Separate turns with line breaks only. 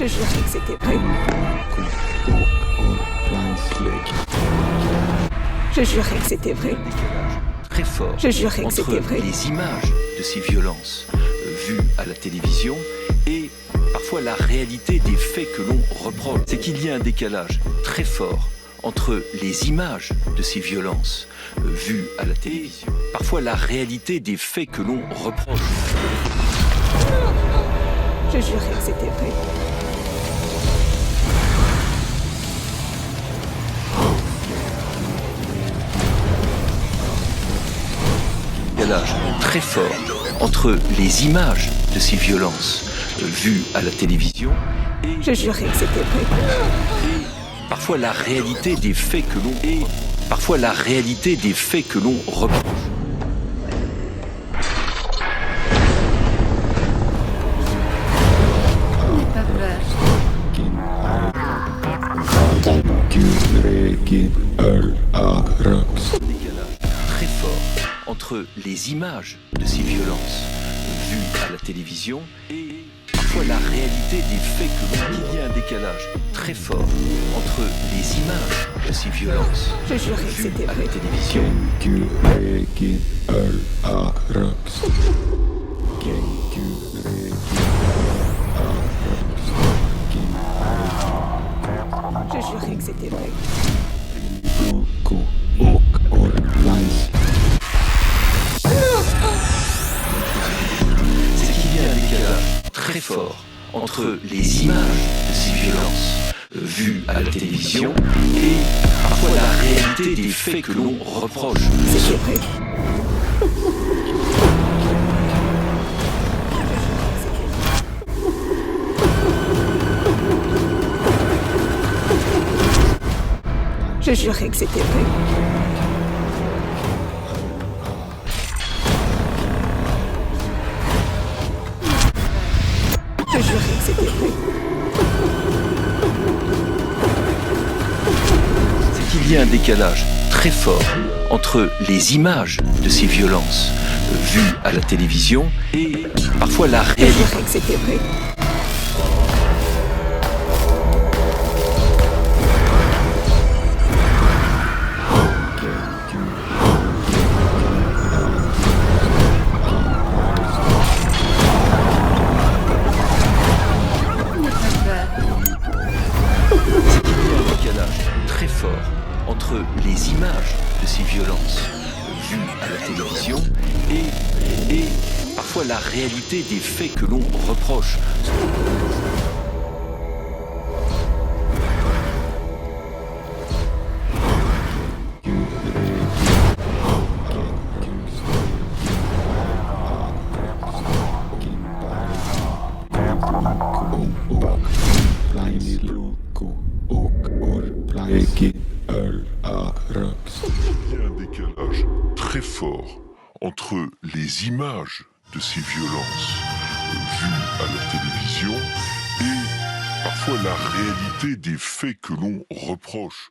Je jurais que c'était vrai. Je jurais que c'était vrai.
Très fort
Je jurais que
entre
c'était vrai.
les images de ces violences vues à la télévision et parfois la réalité des faits que l'on reproche. C'est qu'il y a un décalage très fort entre les images de ces violences vues à la télévision, parfois la réalité des faits que l'on reproche.
Je jurais que c'était vrai.
Décalage très fort entre les images de ces violences vues à la télévision et
Je jurais que c'était vrai.
parfois la réalité des faits que l'on reproche. Décalage très fort entre les images de ces violences vues à la télévision et parfois la réalité des faits que l'on. Il y a un décalage très fort entre les images de ces violences
Je jurais que
vues
c'était
à la
vrai.
télévision
Je jurais que c'était vrai.
c'est qu'il y a un décalage très fort entre les images de ces violences vues à la télévision et parfois la réalité des faits que l'on reproche.
C'était vrai. Je jurais que c'était vrai. Je jurais que c'était vrai.
C'est qu'il y a un décalage très fort entre les images de ces violences vues à la télévision et parfois la
Je
réalité.
jurais que c'était vrai.
Un décalage très fort entre les images de ces violences vues à la télévision et parfois la réalité des faits que l'on reproche.
Il y a un décalage très fort entre les images de ces violences vues à la télévision et parfois la réalité des faits que l'on reproche.